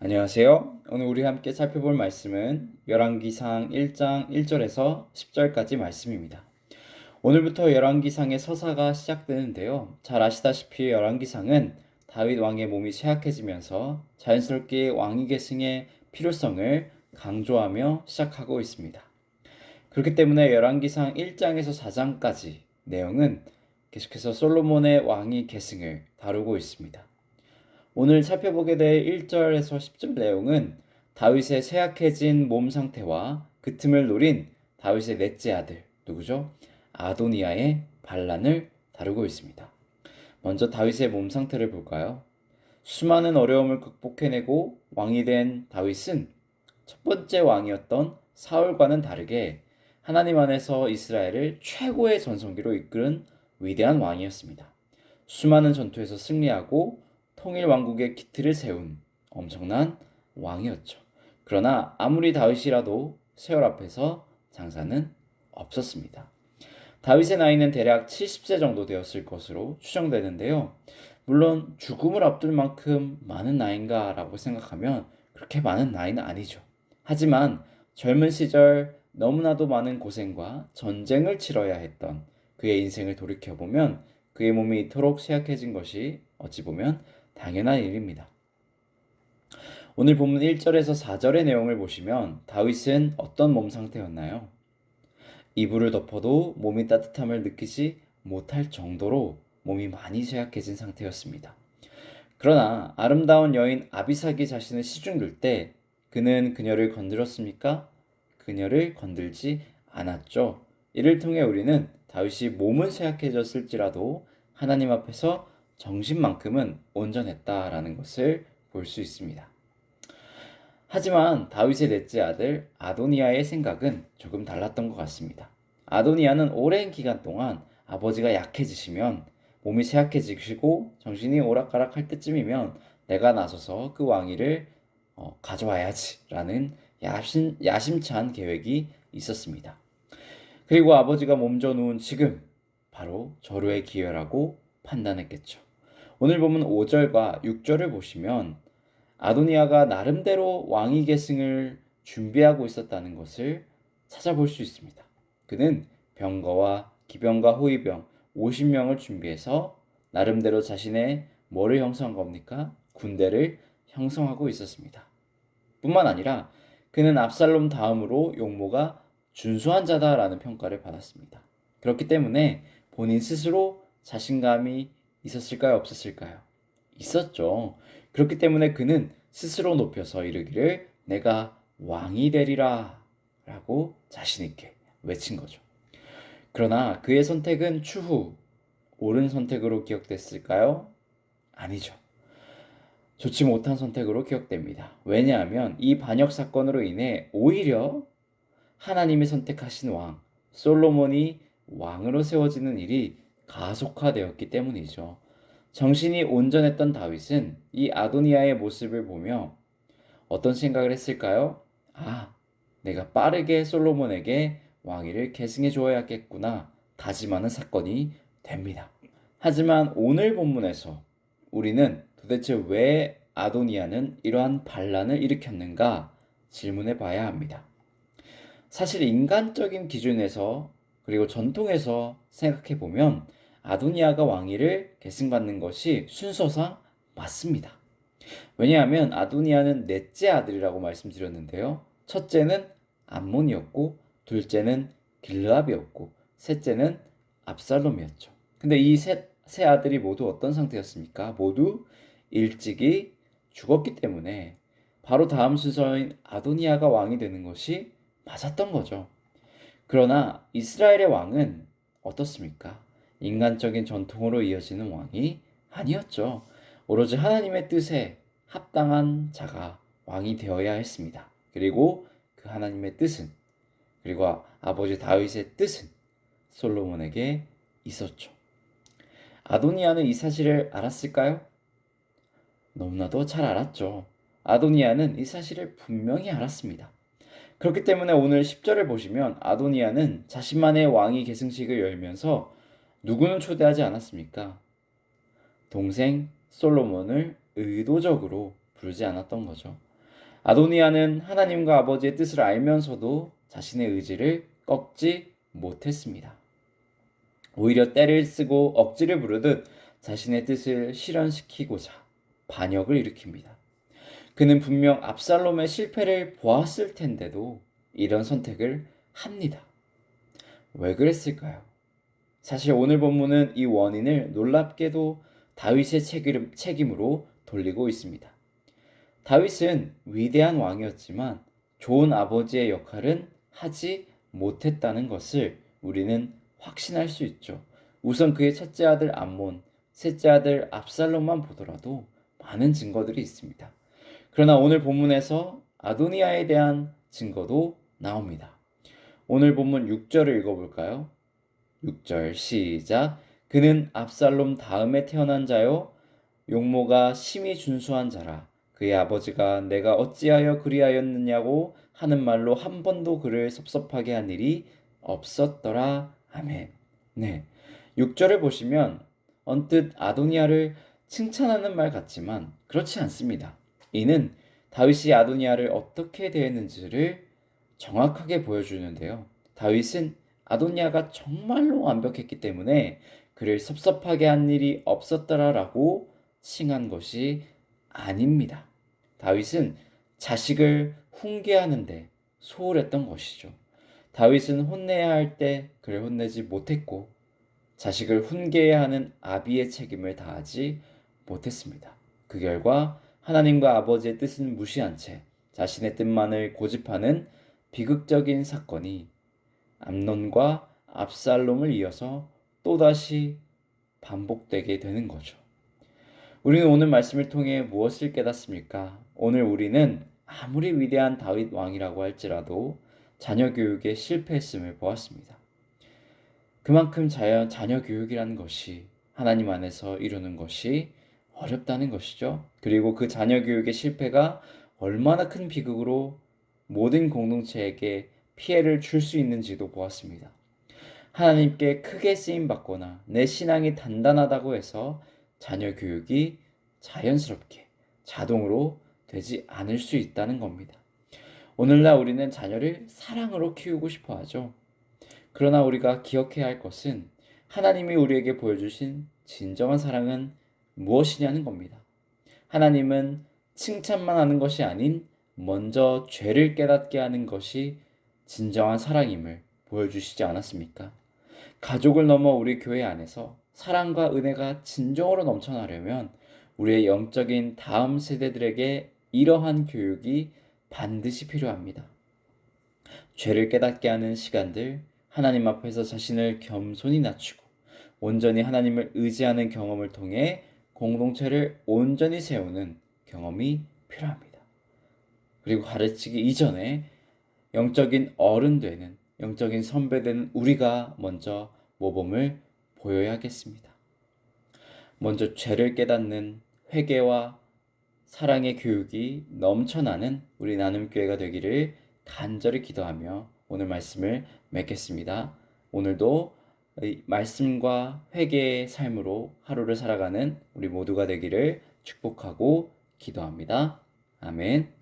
안녕하세요. 오늘 우리 함께 살펴볼 말씀은 열왕기상 1장 1절에서 10절까지 말씀입니다. 오늘부터 열왕기상의 서사가 시작되는데요. 잘 아시다시피 열왕기상은 다윗 왕의 몸이 쇠약해지면서 자연스럽게 왕위 계승의 필요성을 강조하며 시작하고 있습니다. 그렇기 때문에 열왕기상 1장에서 4장까지 내용은 계속해서 솔로몬의 왕위 계승을 다루고 있습니다. 오늘 살펴보게 될 1절에서 10절 내용은 다윗의 쇠약해진 몸 상태와 그 틈을 노린 다윗의 넷째 아들, 누구죠? 아도니아의 반란을 다루고 있습니다. 먼저 다윗의 몸 상태를 볼까요? 수많은 어려움을 극복해내고 왕이 된 다윗은 첫 번째 왕이었던 사울과는 다르게 하나님 안에서 이스라엘을 최고의 전성기로 이끄는 위대한 왕이었습니다. 수많은 전투에서 승리하고 통일 왕국의 기틀을 세운 엄청난 왕이었죠. 그러나 아무리 다윗이라도 세월 앞에서 장사는 없었습니다. 다윗의 나이는 대략 70세 정도 되었을 것으로 추정되는데요. 물론 죽음을 앞둘 만큼 많은 나이인가라고 생각하면 그렇게 많은 나이는 아니죠. 하지만 젊은 시절 너무나도 많은 고생과 전쟁을 치러야 했던 그의 인생을 돌이켜보면 그의 몸이 이토록 쇠약해진 것이 어찌 보면 당연한 일입니다. 오늘 본문 1절에서 4절의 내용을 보시면 다윗은 어떤 몸 상태였나요? 이불을 덮어도 몸이 따뜻함을 느끼지 못할 정도로 몸이 많이 쇠약해진 상태였습니다. 그러나 아름다운 여인 아비삭이 자신을 시중들 때 그는 그녀를 건드렸습니까? 그녀를 건들지 않았죠. 이를 통해 우리는 다윗이 몸은 쇠약해졌을지라도 하나님 앞에서 정신만큼은 온전했다라는 것을 볼 수 있습니다. 하지만 다윗의 넷째 아들 아도니아의 생각은 조금 달랐던 것 같습니다. 아도니아는 오랜 기간 동안 아버지가 약해지시면 몸이 쇠약해지시고 정신이 오락가락할 때쯤이면 내가 나서서 그 왕위를 가져와야지라는 야심찬 계획이 있었습니다. 그리고 아버지가 몸져 누운 지금 바로 절호의 기회라고 판단했겠죠. 오늘 보면 5절과 6절을 보시면 아도니아가 나름대로 왕위 계승을 준비하고 있었다는 것을 찾아볼 수 있습니다. 그는 병거와 기병과 호위병 50명을 준비해서 나름대로 자신의 뭐를 형성한 겁니까? 군대를 형성하고 있었습니다. 뿐만 아니라 그는 압살롬 다음으로 용모가 준수한 자다라는 평가를 받았습니다. 그렇기 때문에 본인 스스로 자신감이 있었을까요? 없었을까요? 있었죠. 그렇기 때문에 그는 스스로 높여서 이르기를 내가 왕이 되리라 라고 자신있게 외친 거죠. 그러나 그의 선택은 추후 옳은 선택으로 기억됐을까요? 아니죠. 좋지 못한 선택으로 기억됩니다. 왜냐하면 이 반역 사건으로 인해 오히려 하나님이 선택하신 왕, 솔로몬이 왕으로 세워지는 일이 가속화되었기 때문이죠. 정신이 온전했던 다윗은 이 아도니아의 모습을 보며 어떤 생각을 했을까요? 아, 내가 빠르게 솔로몬에게 왕위를 계승해 주어야겠구나 다짐하는 사건이 됩니다. 하지만 오늘 본문에서 우리는 도대체 왜 아도니아는 이러한 반란을 일으켰는가 질문해 봐야 합니다. 사실 인간적인 기준에서 그리고 전통에서 생각해 보면 아도니아가 왕위를 계승받는 것이 순서상 맞습니다. 왜냐하면 아도니아는 넷째 아들이라고 말씀드렸는데요. 첫째는 암몬이었고, 둘째는 길르압이었고, 셋째는 압살롬이었죠. 근데 이 세 아들이 모두 어떤 상태였습니까? 모두 일찍이 죽었기 때문에 바로 다음 순서인 아도니아가 왕이 되는 것이 맞았던 거죠. 그러나 이스라엘의 왕은 어떻습니까? 인간적인 전통으로 이어지는 왕이 아니었죠. 오로지 하나님의 뜻에 합당한 자가 왕이 되어야 했습니다. 그리고 그 하나님의 뜻은 그리고 아버지 다윗의 뜻은 솔로몬에게 있었죠. 아도니아는 이 사실을 알았을까요? 너무나도 잘 알았죠. 아도니아는 이 사실을 분명히 알았습니다. 그렇기 때문에 오늘 10절을 보시면 아도니아는 자신만의 왕위 계승식을 열면서 누구는 초대하지 않았습니까? 동생 솔로몬을 의도적으로 부르지 않았던 거죠. 아도니아는 하나님과 아버지의 뜻을 알면서도 자신의 의지를 꺾지 못했습니다. 오히려 떼를 쓰고 억지를 부르듯 자신의 뜻을 실현시키고자 반역을 일으킵니다. 그는 분명 압살롬의 실패를 보았을 텐데도 이런 선택을 합니다. 왜 그랬을까요? 사실 오늘 본문은 이 원인을 놀랍게도 다윗의 책임으로 돌리고 있습니다. 다윗은 위대한 왕이었지만 좋은 아버지의 역할은 하지 못했다는 것을 우리는 확신할 수 있죠. 우선 그의 첫째 아들 암몬, 셋째 아들 압살롬만 보더라도 많은 증거들이 있습니다. 그러나 오늘 본문에서 아도니아에 대한 증거도 나옵니다. 오늘 본문 6절을 읽어볼까요? 6절 시작. 그는 압살롬 다음에 태어난 자요 용모가 심히 준수한 자라. 그의 아버지가 내가 어찌하여 그리하였느냐고 하는 말로 한 번도 그를 섭섭하게 한 일이 없었더라. 아멘. 네. 6절을 보시면 언뜻 아도니아를 칭찬하는 말 같지만 그렇지 않습니다. 이는 다윗이 아도니아를 어떻게 대했는지를 정확하게 보여주는데요. 다윗은 아도니아가 정말로 완벽했기 때문에 그를 섭섭하게 한 일이 없었더라라고 칭한 것이 아닙니다. 다윗은 자식을 훈계하는데 소홀했던 것이죠. 다윗은 혼내야 할 때 그를 혼내지 못했고 자식을 훈계해야 하는 아비의 책임을 다하지 못했습니다. 그 결과 하나님과 아버지의 뜻은 무시한 채 자신의 뜻만을 고집하는 비극적인 사건이 암논과 압살롬을 이어서 또다시 반복되게 되는 거죠. 우리는 오늘 말씀을 통해 무엇을 깨닫습니까? 오늘 우리는 아무리 위대한 다윗 왕이라고 할지라도 자녀 교육에 실패했음을 보았습니다. 그만큼 자녀 교육이라는 것이 하나님 안에서 이루는 것이 어렵다는 것이죠. 그리고 그 자녀 교육의 실패가 얼마나 큰 비극으로 모든 공동체에게 피해를 줄 수 있는지도 보았습니다. 하나님께 크게 쓰임 받거나 내 신앙이 단단하다고 해서 자녀 교육이 자연스럽게 자동으로 되지 않을 수 있다는 겁니다. 오늘날 우리는 자녀를 사랑으로 키우고 싶어 하죠. 그러나 우리가 기억해야 할 것은 하나님이 우리에게 보여주신 진정한 사랑은 무엇이냐는 겁니다. 하나님은 칭찬만 하는 것이 아닌 먼저 죄를 깨닫게 하는 것이 진정한 사랑임을 보여주시지 않았습니까? 가족을 넘어 우리 교회 안에서 사랑과 은혜가 진정으로 넘쳐나려면 우리의 영적인 다음 세대들에게 이러한 교육이 반드시 필요합니다. 죄를 깨닫게 하는 시간들, 하나님 앞에서 자신을 겸손히 낮추고 온전히 하나님을 의지하는 경험을 통해 공동체를 온전히 세우는 경험이 필요합니다. 그리고 가르치기 이전에 영적인 어른 되는, 영적인 선배 되는 우리가 먼저 모범을 보여야겠습니다. 먼저 죄를 깨닫는 회개와 사랑의 교육이 넘쳐나는 우리 나눔교회가 되기를 간절히 기도하며 오늘 말씀을 맺겠습니다. 오늘도 말씀과 회개의 삶으로 하루를 살아가는 우리 모두가 되기를 축복하고 기도합니다. 아멘.